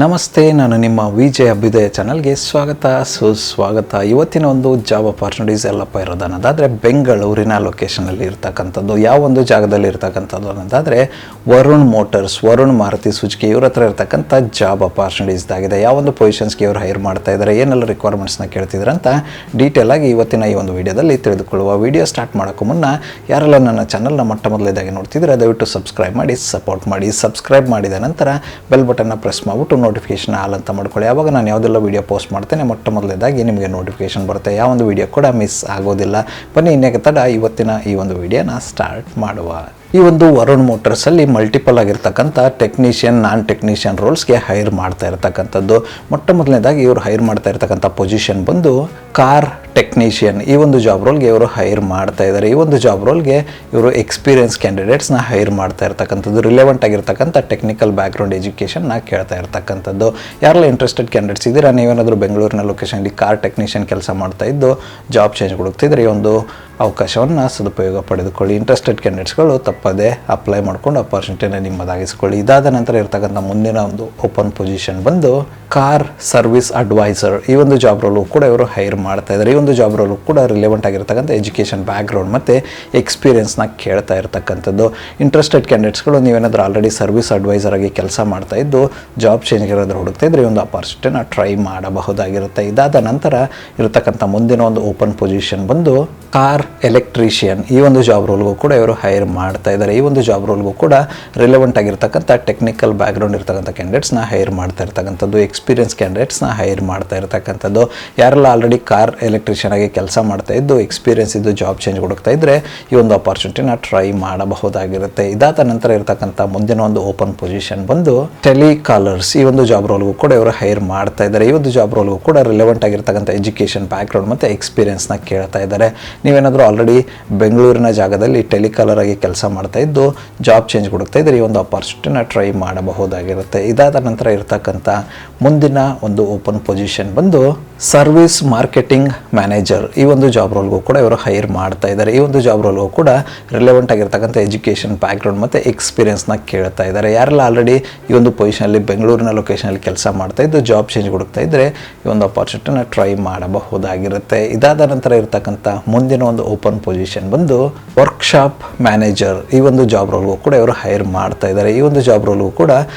ನಮಸ್ತೆ, ನಾನು ನಿಮ್ಮ ವಿಜಯ್ ಅಭ್ಯುದಯ ಚಾನಲ್ಗೆ ಸ್ವಾಗತ ಸುಸ್ವಾಗತ. ಇವತ್ತಿನ ಒಂದು ಜಾಬ್ ಅಪಾರ್ಚುನಿಟೀಸ್ ಎಲ್ಲಪ್ಪ ಇರೋದು ಅನ್ನೋದಾದರೆ ಬೆಂಗಳೂರಿನ ಲೊಕೇಶನಲ್ಲಿ ಇರ್ತಕ್ಕಂಥದ್ದು. ಯಾವ ಒಂದು ಜಾಗದಲ್ಲಿ ಇರ್ತಕ್ಕಂಥದ್ದು ಅನ್ನೋದಾದರೆ ವರುಣ್ ಮೋಟರ್ಸ್, ವರುಣ್ ಮಾರುತಿ ಸುಜುಕಿ ಇವ್ರ ಹತ್ರ ಇರ್ತಕ್ಕಂಥ ಜಾಬ್ ಅಪಾರ್ಚುನಿಟೀಸ್ದಾಗಿದೆ. ಯಾವ ಒಂದು ಪೊಸಿಷನ್ಸ್ಗೆ ಇವರು ಹೈರ್ ಮಾಡ್ತಾ ಇದ್ದಾರೆ, ಏನೆಲ್ಲ ರಿಕ್ವೈರ್ಮೆಂಟ್ಸ್ನ ಕೇಳ್ತಿದ್ದಾರೆ ಅಂತ ಡೀಟೇಲ್ ಆಗಿ ಇವತ್ತಿನ ಈ ಒಂದು ವಿಡಿಯೋದಲ್ಲಿ ತಿಳಿದುಕೊಳ್ಳುವ. ವಿಡಿಯೋ ಸ್ಟಾರ್ಟ್ ಮಾಡೋಕ್ಕೂ ಮುನ್ನ ಯಾರೆಲ್ಲ ನನ್ನ ಚಾನಲ್ನ ಮೊಟ್ಟ ಮೊದಲೇದಾಗಿ ನೋಡ್ತಿದ್ರೆ ದಯವಿಟ್ಟು ಸಬ್ಸ್ಕ್ರೈಬ್ ಮಾಡಿ, ಸಪೋರ್ಟ್ ಮಾಡಿ. ಸಬ್ಸ್ಕ್ರೈಬ್ ಮಾಡಿದ ನಂತರ ಬೆಲ್ ಬಟನ್ನ ಪ್ರೆಸ್ ಮಾಡಿಬಿಟ್ಟು ನೋಟಿಫಿಕೇಶನ್ ಆಲ್ ಅಂತ ಮಾಡ್ಕೊಳ್ಳಿ. ಆವಾಗ ನಾನು ಯಾವುದೆಲ್ಲ ವೀಡಿಯೋ ಪೋಸ್ಟ್ ಮಾಡ್ತೇನೆ ಮೊಟ್ಟ ಮೊದಲೇದಾಗಿ ನಿಮಗೆ ನೋಟಿಫಿಕೇಶನ್ ಬರುತ್ತೆ. ಯಾವ ಒಂದು ವೀಡಿಯೋ ಕೂಡ ಮಿಸ್ ಆಗೋದಿಲ್ಲ. ಬನ್ನಿ ಇನ್ನೇಕೆ ತಡ ಇವತ್ತಿನ ಈ ಒಂದು ವಿಡಿಯೋನ ಸ್ಟಾರ್ಟ್ ಮಾಡುವ. ಈ ಒಂದು ವರುಣ್ ಮೋಟರ್ಸಲ್ಲಿ ಮಲ್ಟಿಪಲ್ ಆಗಿರ್ತಕ್ಕಂಥ ಟೆಕ್ನಿಷಿಯನ್, ನಾನ್ ಟೆಕ್ನಿಷಿಯನ್ ರೋಲ್ಸ್ಗೆ ಹೈರ್ ಮಾಡ್ತಾ ಇರ್ತಕ್ಕಂಥದ್ದು. ಮೊಟ್ಟ ಮೊದಲನೇದಾಗಿ ಇವರು ಹೈರ್ ಮಾಡ್ತಾ ಇರ್ತಕ್ಕಂಥ ಪೊಸಿಷನ್ ಬಂದು ಕಾರ್ ಟೆಕ್ನಿಷಿಯನ್. ಈ ಒಂದು ಜಾಬ್ ರೋಲ್ಗೆ ಇವರು ಹೈರ್ ಮಾಡ್ತಾ ಇದ್ದಾರೆ. ಈ ಒಂದು ಜಾಬ್ ರೋಲ್ಗೆ ಇವರು ಎಕ್ಸ್ಪೀರಿಯನ್ಸ್ ಕ್ಯಾಂಡಿಡೇಟ್ಸ್ನ ಹೈರ್ ಮಾಡ್ತಾ ಇರ್ತಕ್ಕಂಥದ್ದು. ರಿಲೆವೆಂಟ್ ಆಗಿರ್ತಕ್ಕಂಥ ಟೆಕ್ನಿಕಲ್ ಬ್ಯಾಕ್ಗ್ರೌಂಡ್ ಎಜುಕೇಷನ್ನ ಕೇಳ್ತಾ ಇರ್ತಕ್ಕಂಥದ್ದು. ಯಾರೆಲ್ಲ ಇಂಟ್ರೆಸ್ಟೆಡ್ ಕ್ಯಾಂಡಿಡೇಟ್ಸ್ ಇದ್ದೀರಾ, ನೀವೇನಾದರೂ ಬೆಂಗಳೂರಿನ ಲೊಕೇಶನಲ್ಲಿ ಕಾರ್ ಟೆಕ್ನಿಷಿಯನ್ ಕೆಲಸ ಮಾಡ್ತಾ ಇದ್ದು ಜಾಬ್ ಚೇಂಜ್ ಕೊಡುತ್ತಿದ್ರೆ ಈ ಒಂದು ಅವಕಾಶವನ್ನು ಸದುಪಯೋಗ ಪಡೆದುಕೊಳ್ಳಿ. ಇಂಟ್ರೆಸ್ಟೆಡ್ ಕ್ಯಾಂಡಿಡೇಟ್ಸ್ಗಳು ತಪ್ಪದೆ ಅಪ್ಲೈ ಮಾಡ್ಕೊಂಡು ಅಪಾರ್ಚುನಿಟಿನ ನಿಮ್ಮದಾಗಿಸ್ಕೊಳ್ಳಿ. ಇದಾದ ನಂತರ ಇರ್ತಕ್ಕಂಥ ಮುಂದಿನ ಒಂದು ಓಪನ್ ಪೊಸಿಷನ್ ಬಂದು ಕಾರ್ ಸರ್ವಿಸ್ ಅಡ್ವೈಸರ್. ಈ ಒಂದು ಜಾಬ್ ರೋಲು ಕೂಡ ಇವರು ಹೈರ್ ಮಾಡ್ತಾ ಇದ್ದಾರೆ. ಈ ಒಂದು ಜಾಬ್ ರೋಲು ಕೂಡ ರಿಲೆವೆಂಟ್ ಆಗಿರ್ತಕ್ಕಂಥ ಎಜುಕೇಷನ್ ಬ್ಯಾಕ್ಗ್ರೌಂಡ್ ಮತ್ತು ಎಕ್ಸ್ಪೀರಿಯನ್ಸ್ನ ಕೇಳ್ತಾ ಇರ್ತಕ್ಕಂಥದ್ದು. ಇಂಟ್ರೆಸ್ಟೆಡ್ ಕ್ಯಾಂಡಿಡೇಟ್ಸ್ಗಳು ನೀವೇನಾದರೂ ಆಲ್ರೆಡಿ ಸರ್ವಿಸ್ ಅಡ್ವೈಸರ್ ಆಗಿ ಕೆಲಸ ಮಾಡ್ತಾ ಇದ್ದು ಜಾಬ್ ಚೇಂಜ್ ಏನಾದರೂ ಹುಡುಕ್ತಾ ಇದ್ರೆ ಈ ಒಂದು ಅಪಾರ್ಚುನಿಟಿನ ಟ್ರೈ ಮಾಡಬಹುದಾಗಿರುತ್ತೆ. ಇದಾದ ನಂತರ ಇರತಕ್ಕಂಥ ಮುಂದಿನ ಒಂದು ಓಪನ್ ಪೊಸಿಷನ್ ಬಂದು ಕಾರ್ ಎಲೆಕ್ಟ್ರಿಷಿಯನ್. ಈ ಒಂದು ಜಾಬ್ ರೋಲ್ಗೂ ಕೂಡ ಇವರು ಹೈರ್ ಮಾಡ್ತಾ ಇದ್ದಾರೆ. ಈ ಒಂದು ಜಾಬ್ ರೋಲ್ಗೂ ಕೂಡ ರಿಲೆವೆಂಟ್ ಆಗಿರ್ತಕ್ಕಂಥ ಟೆಕ್ನಿಕಲ್ ಬ್ಯಾಕ್ಗ್ರೌಂಡ್ ಇರ್ತಕ್ಕಂಥ ಕ್ಯಾಂಡಿಡೇಟ್ಸ್ನ ಹೈರ್ ಮಾಡ್ತಾ ಇರ್ತಕ್ಕಂಥದ್ದು. ಎಕ್ಸ್ಪೀರಿಯನ್ಸ್ ಕ್ಯಾಂಡಿಡೇಟ್ಸ್ನ ಹೈರ್ ಮಾಡ್ತಾ ಇರ್ತಕ್ಕಂಥದ್ದು. ಯಾರೆಲ್ಲ ಆಲ್ರೆಡಿ ಕಾರ್ ಎಲೆಕ್ಟ್ರಿಷಿಯನ್ ಆಗಿ ಕೆಲಸ ಮಾಡ್ತಾ ಇದ್ದು ಎಕ್ಸ್ಪೀರಿಯನ್ಸ್ ಇದ್ದು ಜಾಬ್ ಚೇಂಜ್ ಹುಡುಕ್ತಾ ಇದ್ರೆ ಈ ಒಂದು ಅಪಾರ್ಚುನಿಟಿನ ಟ್ರೈ ಮಾಡಬಹುದಾಗಿರುತ್ತೆ. ಇದಾದ ನಂತರ ಇರ್ತಕ್ಕಂಥ ಮುಂದಿನ ಒಂದು ಓಪನ್ ಪೊಸಿಷನ್ ಬಂದು ಟೆಲಿಕಾಲರ್ಸ್. ಈ ಒಂದು ಜಾಬ್ ರೋಲ್ಗೂ ಕೂಡ ಇವರು ಹೈರ್ ಮಾಡ್ತಾ ಇದ್ದಾರೆ. ಈ ಒಂದು ಜಾಬ್ ರೋಲ್ಗೂ ಕೂಡ ರಿಲೆವೆಂಟ್ ಆಗಿರ್ತಕ್ಕಂಥ ಎಜುಕೇಷನ್ ಬ್ಯಾಕ್ಗ್ರೌಂಡ್ ಮತ್ತು ಎಕ್ಸ್ಪೀರಿಯನ್ಸ್ನ ಕೇಳ್ತಾ ಇದ್ದಾರೆ. ನೀವೇನಾದರೂ ಆಲ್ರೆಡಿ ಬೆಂಗಳೂರಿನ ಜಾಗದಲ್ಲಿ ಟೆಲಿಕಾಲರ್ ಆಗಿ ಕೆಲಸ ಮಾಡ್ತಾ ಇದ್ದು ಜಾಬ್ ಚೇಂಜ್ ಹುಡುಕ್ತಾ ಇದ್ರೆ ಈ ಒಂದು ಅಪಾರ್ಚುನಿಟಿನ ಟ್ರೈ ಮಾಡಬಹುದಾಗಿರುತ್ತೆ. ಇದಾದ ನಂತರ ಇರ್ತಕ್ಕಂಥ ಮುಂದಿನ ಒಂದು ಓಪನ್ ಪೊಸಿಷನ್ ಬಂದು ಸರ್ವಿಸ್ ಮಾರ್ಕೆಟಿಂಗ್ ಮ್ಯಾನೇಜರ್. ಈ ಒಂದು ಜಾಬ್ ರೋಲ್ಗೂ ಕೂಡ ಇವರು ಹೈರ್ ಮಾಡ್ತಾ ಇದ್ದಾರೆ. ಈ ಒಂದು ಜಾಬ್ ರೋಲ್ಗೂ ಕೂಡ ರಿಲೆವೆಂಟ್ ಆಗಿರ್ತಕ್ಕಂಥ ಎಜುಕೇಷನ್ ಬ್ಯಾಕ್ಗ್ರೌಂಡ್ ಮತ್ತು ಎಕ್ಸ್ಪೀರಿಯನ್ಸ್ನ ಕೇಳ್ತಾ ಇದ್ದಾರೆ. ಯಾರೆಲ್ಲ ಆಲ್ರೆಡಿ ಈ ಒಂದು ಪೊಸಿಷನಲ್ಲಿ ಬೆಂಗಳೂರಿನ ಲೊಕೇಶನಲ್ಲಿ ಕೆಲಸ ಮಾಡ್ತಾ ಇದ್ದು ಜಾಬ್ ಚೇಂಜ್ ಹುಡುಕ್ತಾ ಇದ್ರೆ ಈ ಒಂದು ಅಪಾರ್ಚುನಿಟಿನ ಟ್ರೈ ಮಾಡಬಹುದಾಗಿರುತ್ತೆ. ಇದಾದ ನಂತರ ಇರ್ತಕ್ಕಂಥ ಮುಂದಿನ ಒಂದು ಓಪನ್ ಪೊಸಿಷನ್ ಬಂದು ವರ್ಕ್ಶಾಪ್ ಮ್ಯಾನೇಜರ್. ಈ ಒಂದು ಜಾಬ್ ರೋಲ್ಗೂ ಕೂಡ ಇವರು ಹೈರ್ ಮಾಡ್ತಾ ಇದ್ದಾರೆ. ಈ ಒಂದು ಜಾಬ್ ರೋಲ್ಗೂ ಕೂಡ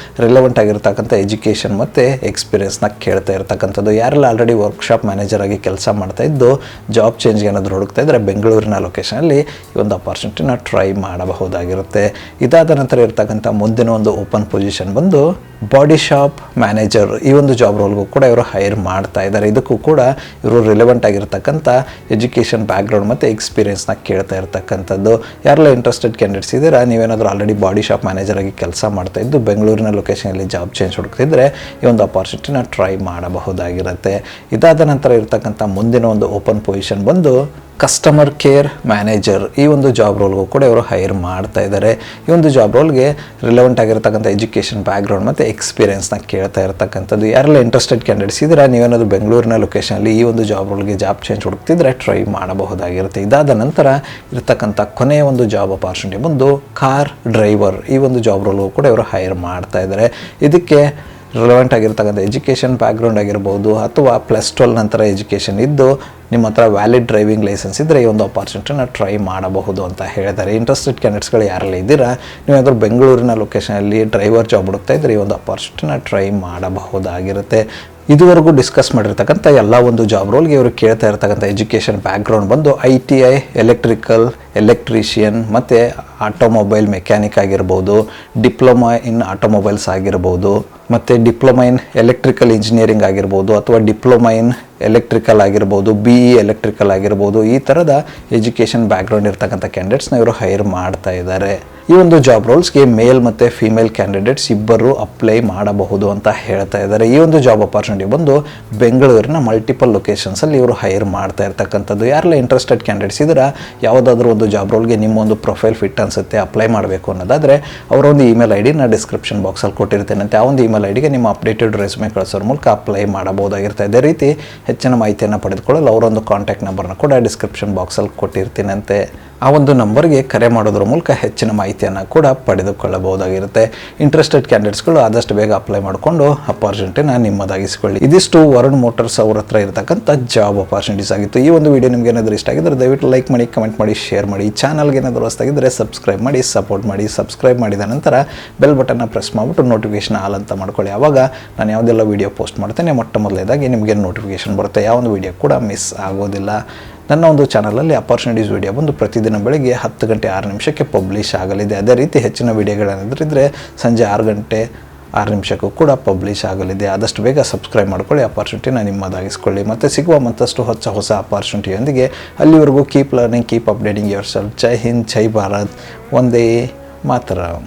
ರಿಲೆವೆಂಟ್ ಆಗಿರ್ತಕ್ಕಂಥ ಎಜುಕೇಷನ್ ಮತ್ತು ಎಕ್ಸ್ಪೀರಿಯನ್ಸ್ನ ಕೇಳ್ತಾ ಇರ್ತಕ್ಕಂಥದ್ದು. ಯಾರೆಲ್ಲ ಆಲ್ರೆಡಿ ವರ್ಕ್ಶಾಪ್ ಮ್ಯಾನೇಜರ್ ಆಗಿ ಕೆಲಸ ಮಾಡ್ತಾ ಇದ್ದು ಜಾಬ್ ಚೇಂಜ್ಗೆ ಏನಾದರೂ ಹುಡುಕ್ತಾ ಇದ್ರೆ ಬೆಂಗಳೂರಿನ ಲೊಕೇಶನಲ್ಲಿ ಈ ಒಂದು ಅಪಾರ್ಚುನಿಟಿನ ಟ್ರೈ ಮಾಡಬಹುದಾಗಿರುತ್ತೆ. ಇದಾದ ನಂತರ ಇರ್ತಕ್ಕಂಥ ಮುಂದಿನ ಒಂದು ಓಪನ್ ಪೊಸಿಷನ್ ಬಂದು ಬಾಡಿ ಶಾಪ್ ಮ್ಯಾನೇಜರ್. ಈ ಒಂದು ಜಾಬ್ ರೋಲ್ಗೂ ಕೂಡ ಇವರು ಹೈರ್ ಮಾಡ್ತಾ ಇದ್ದಾರೆ. ಇದಕ್ಕೂ ಕೂಡ ಇವರು ರಿಲೆವೆಂಟ್ ಆಗಿರ್ತಕ್ಕಂಥ ಎಜುಕೇಷನ್ ಬ್ಯಾಕ್ಗ್ರೌಂಡ್ ಮತ್ತು ಎಕ್ಸ್ಪೀರಿಯನ್ಸ್ನ ಕೇಳ್ತಾ ಇರ್ತಕ್ಕಂಥದ್ದು. ಯಾರೆಲ್ಲ ಇಂಟ್ರೆಸ್ಟೆಡ್ ಕ್ಯಾಂಡಿಡೇಟ್ಸ್ ಇದ್ದೀರಾ, ನೀವೇನಾದರೂ ಆಲ್ರೆಡಿ ಬಾಡಿ ಶಾಪ್ ಮ್ಯಾನೇಜರ್ ಆಗಿ ಕೆಲಸ ಮಾಡ್ತಾ ಇದ್ದು ಬೆಂಗಳೂರಿನ ಲೊಕೇಶನಲ್ಲಿ ಜಾಬ್ ಚೇಂಜ್ ಹುಡುಕ್ತಿದ್ರೆ ಈ ಒಂದು ಅಪಾರ್ಚುನಿಟಿನ ಟ್ರೈ ಮಾಡಬಹುದಾಗಿರುತ್ತೆ. ಇದಾದ ನಂತರ ಇರ್ತಕ್ಕಂಥ ಮುಂದಿನ ಒಂದು ಓಪನ್ ಪೊಸಿಷನ್ ಬಂದು ಕಸ್ಟಮರ್ ಕೇರ್ ಮ್ಯಾನೇಜರ್. ಈ ಒಂದು ಜಾಬ್ ರೋಲ್ಗೂ ಕೂಡ ಇವರು ಹೈರ್ ಮಾಡ್ತಾ ಇದ್ದಾರೆ. ಈ ಒಂದು ಜಾಬ್ ರೋಲ್ಗೆ ರಿಲೆವೆಂಟ್ ಆಗಿರ್ತಕ್ಕಂಥ ಎಜುಕೇಷನ್ ಬ್ಯಾಕ್ಗ್ರೌಂಡ್ ಮತ್ತು ಎಕ್ಸ್ಪೀರಿಯನ್ಸ್ನ ಕೇಳ್ತಾ ಇರ್ತಕ್ಕಂಥದ್ದು. ಯಾರೆಲ್ಲ ಇಂಟ್ರೆಸ್ಟೆಡ್ ಕ್ಯಾಂಡಿಡೇಟ್ಸ್ ಇದ್ದೀರಾ, ನೀವೇನಾದರೂ ಬೆಂಗಳೂರಿನ ಲೊಕೇಶನಲ್ಲಿ ಈ ಒಂದು ಜಾಬ್ ರೋಲ್ಗೆ ಜಾಬ್ ಚೇಂಜ್ ಹುಡುಕ್ತಿದ್ರೆ ಟ್ರೈ ಮಾಡಬಹುದಾಗಿರುತ್ತೆ. ಇದಾದ ನಂತರ ಇರ್ತಕ್ಕಂಥ ಕೊನೆಯ ಒಂದು ಜಾಬ್ ಅಪಾರ್ಚುನಿಟಿ ಬಂದು ಕಾರ್ ಡ್ರೈವರ್. ಈ ಒಂದು ಜಾಬ್ ರೋಲ್ಗೂ ಕೂಡ ಇವರು ಹೈರ್ ಮಾಡ್ತಾ ಇದ್ದಾರೆ. ಇದಕ್ಕೆ ರಿಲೆವೆಂಟ್ ಆಗಿರ್ತಕ್ಕಂಥ ಎಜುಕೇಷನ್ ಬ್ಯಾಕ್ಗ್ರೌಂಡ್ ಆಗಿರ್ಬೋದು ಅಥವಾ +12 ನಂತರ ಎಜುಕೇಷನ್ ಇದ್ದು ನಿಮ್ಮ ಹತ್ರ ವ್ಯಾಲಿಡ್ ಡ್ರೈವಿಂಗ್ ಲೈಸೆನ್ಸ್ ಇದ್ದರೆ ಈ ಒಂದು ಅಪಾರ್ಚುನಿಟಿನ ಟ್ರೈ ಮಾಡಬಹುದು ಅಂತ ಹೇಳಿದ್ದಾರೆ. ಇಂಟ್ರೆಸ್ಟೆಡ್ ಕ್ಯಾಂಡಿಡೇಟ್ಸ್ಗಳು ಯಾರೆಲ್ಲ ಇದ್ದೀರಾ, ನೀವೇನಾದರೂ ಬೆಂಗಳೂರಿನ ಲೊಕೇಶನಲ್ಲಿ ಡ್ರೈವರ್ ಜಾಬ್ ಹುಡುಕ್ತಾ ಇದ್ದರೆ ಈ ಒಂದು ಅಪಾರ್ಚುನಿಟಿನ ಟ್ರೈ ಮಾಡಬಹುದಾಗಿರುತ್ತೆ. ಇದುವರೆಗೂ ಡಿಸ್ಕಸ್ ಮಾಡಿರ್ತಕ್ಕಂಥ ಎಲ್ಲ ಒಂದು ಜಾಬ್ ರೋಲ್ಗೆ ಇವರು ಕೇಳ್ತಾ ಇರ್ತಕ್ಕಂಥ ಎಜುಕೇಷನ್ ಬ್ಯಾಕ್ಗ್ರೌಂಡ್ ಬಂದು ITI, ಎಲೆಕ್ಟ್ರಿಕಲ್, ಎಲೆಕ್ಟ್ರಿಷಿಯನ್ ಮತ್ತು ಆಟೋಮೊಬೈಲ್ ಮೆಕ್ಯಾನಿಕ್ ಆಗಿರ್ಬೋದು, ಡಿಪ್ಲೊಮಾ ಇನ್ ಆಟೋಮೊಬೈಲ್ಸ್ ಆಗಿರ್ಬೋದು, ಮತ್ತು ಡಿಪ್ಲೊಮಾ ಇನ್ ಎಲೆಕ್ಟ್ರಿಕಲ್ ಇಂಜಿನಿಯರಿಂಗ್ ಆಗಿರ್ಬೋದು ಅಥವಾ ಡಿಪ್ಲೊಮಾ ಇನ್ ಎಲೆಕ್ಟ್ರಿಕಲ್ ಆಗಿರ್ಬೋದು, BE ಎಲೆಕ್ಟ್ರಿಕಲ್ ಆಗಿರ್ಬೋದು. ಈ ಥರದ ಎಜುಕೇಷನ್ ಬ್ಯಾಕ್ಗ್ರೌಂಡ್ ಇರ್ತಕ್ಕಂಥ ಕ್ಯಾಂಡಿಡೇಟ್ಸ್ನ ಇವರು ಹೈರ್ ಮಾಡ್ತಾ ಇದ್ದಾರೆ. ಈ ಒಂದು ಜಾಬ್ ರೋಲ್ಸ್ಗೆ ಮೇಲ್ ಮತ್ತು ಫಿಮೇಲ್ ಕ್ಯಾಂಡಿಡೇಟ್ಸ್ ಇಬ್ಬರು ಅಪ್ಲೈ ಮಾಡಬಹುದು ಅಂತ ಹೇಳ್ತಾ ಇದ್ದಾರೆ. ಈ ಒಂದು ಜಾಬ್ ಅಪಾರ್ಚುನಿಟಿ ಬಂದು ಬೆಂಗಳೂರಿನ ಮಲ್ಟಿಪಲ್ ಲೊಕೇಶನ್ಸಲ್ಲಿ ಇವರು ಹೈರ್ ಮಾಡ್ತಾ ಇರ್ತಕ್ಕಂಥದ್ದು. ಯಾರೆಲ್ಲ ಇಂಟ್ರೆಸ್ಟೆಡ್ ಕ್ಯಾಂಡಿಡೇಟ್ಸ್ ಇದ್ದೀರಾ, ಯಾವುದಾದ್ರೂ ಒಂದು ಜಾಬ್ ರೋಲ್ಗೆ ನಿಮ್ಮ ಒಂದು ಪ್ರೊಫೈಲ್ ಫಿಟ್ ಅನಿಸುತ್ತೆ, ಅಪ್ಲೈ ಮಾಡಬೇಕು ಅನ್ನೋದಾದರೆ ಅವರ ಒಂದು ಇಮೇಲ್ ID ನಾನು ಡಿಸ್ಕ್ರಿಪ್ಷನ್ ಬಾಕ್ಸಲ್ಲಿ ಕೊಟ್ಟಿರ್ತೇನೆ. ಆ ಒಂದು ಇಮೇಲ್ IDಗೆ ನಿಮ್ಮ ಅಪ್ಡೇಟೆಡ್ ರೆಸ್ಯೂಮೆ ಕಳಿಸೋರ ಮೂಲಕ ಅಪ್ಲೈ ಮಾಡಬಹುದಾಗಿರುತ್ತೆ. ಅದೇ ರೀತಿ ಹೆಚ್ಚಿನ ಮಾಹಿತಿಯನ್ನು ಪಡೆದುಕೊಳ್ಳಲು ಅವರೊಂದು ಕಾಂಟ್ಯಾಕ್ಟ್ ನಂಬರ್ನ ಕೂಡ ಡಿಸ್ಕ್ರಿಪ್ಷನ್ ಬಾಕ್ಸಲ್ಲಿ ಕೊಟ್ಟಿರ್ತೀನಂತೆ. ಆ ಒಂದು ನಂಬರ್ಗೆ ಕರೆ ಮಾಡೋದ್ರ ಮೂಲಕ ಹೆಚ್ಚಿನ ಮಾಹಿತಿಯನ್ನು ಕೂಡ ಪಡೆದುಕೊಳ್ಳಬಹುದಾಗಿರುತ್ತೆ. ಇಂಟ್ರೆಸ್ಟೆಡ್ ಕ್ಯಾಂಡಿಡೇಟ್ಸ್ಗಳು ಆದಷ್ಟು ಬೇಗ ಅಪ್ಲೈ ಮಾಡಿಕೊಂಡು ಅಪಾರ್ಚುನಿಟಿನ ನಿಮ್ಮದಾಗಿಸಿಕೊಳ್ಳಿ. ಇದಿಷ್ಟು ವರುಣ್ ಮೋಟರ್ಸ್ ಅವ್ರ ಹತ್ರ ಇರತಕ್ಕಂಥ ಜಾಬ್ ಅಪಾರ್ಚುನಿಟೀಸ್ ಆಗಿತ್ತು. ಈ ಒಂದು ವಿಡಿಯೋ ನಿಮ್ಗೆ ಏನಾದರೂ ಇಷ್ಟ ಆಗಿದ್ರೆ ದಯವಿಟ್ಟು ಲೈಕ್ ಮಾಡಿ, ಕಮೆಂಟ್ ಮಾಡಿ, ಶೇರ್ ಮಾಡಿ. ಚಾನಲ್ಗೆ ಏನಾದರೂ ಹೊಸದಾಗಿದ್ದರೆ ಸಬ್ಸ್ಕ್ರೈಬ್ ಮಾಡಿ, ಸಪೋರ್ಟ್ ಮಾಡಿ. ಸಬ್ಸ್ಕ್ರೈಬ್ ಮಾಡಿದ ನಂತರ ಬೆಲ್ ಬಟನ್ನ ಪ್ರೆಸ್ ಮಾಡಿಬಿಟ್ಟು ನೋಟಿಫಿಕೇಶನ್ ಆಲ್ ಅಂತ ಮಾಡ್ಕೊಳ್ಳಿ. ಆವಾಗ ನಾನು ಯಾವುದೆಲ್ಲ ವೀಡಿಯೋ ಪೋಸ್ಟ್ ಮಾಡ್ತೇನೆ ಮೊಟ್ಟ ಮೊದಲೇದಾಗಿ ನಿಮಗೆ ನೋಟಿಫಿಕೇಶನ್ ಬರುತ್ತೆ. ಯಾವ ಒಂದು ವೀಡಿಯೋ ಕೂಡ ಮಿಸ್ ಆಗೋದಿಲ್ಲ. ನನ್ನ ಒಂದು ಚಾನಲಲ್ಲಿ ಅಪಾರ್ಚುನಿಟೀಸ್ ವೀಡಿಯೋ ಬಂದು ಪ್ರತಿದಿನ ಬೆಳಗ್ಗೆ 10 ಗಂಟೆ 6 ನಿಮಿಷಕ್ಕೆ ಪಬ್ಲಿಷ್ ಆಗಲಿದೆ. ಅದೇ ರೀತಿ ಹೆಚ್ಚಿನ ವೀಡಿಯೋಗಳೇನಾದ್ರಿದ್ರೆ ಸಂಜೆ 6 ಗಂಟೆ 6 ನಿಮಿಷಕ್ಕೂ ಕೂಡ ಪಬ್ಲಿಷ್ ಆಗಲಿದೆ. ಆದಷ್ಟು ಬೇಗ ಸಬ್ಸ್ಕ್ರೈಬ್ ಮಾಡ್ಕೊಳ್ಳಿ, ಅಪಾರ್ಚುನಿಟಿನ ನಿಮ್ಮದಾಗಿಸ್ಕೊಳ್ಳಿ. ಮತ್ತು ಸಿಗುವ ಮತ್ತಷ್ಟು ಹೊಸ ಅಪಾರ್ಚುನಿಟಿಯೊಂದಿಗೆ ಅಲ್ಲಿವರೆಗೂ keep learning, keep updating yourself. ಜೈ ಹಿಂದ್, ಜೈ ಭಾರತ್, ವಂದೇ ಮಾತರಂ.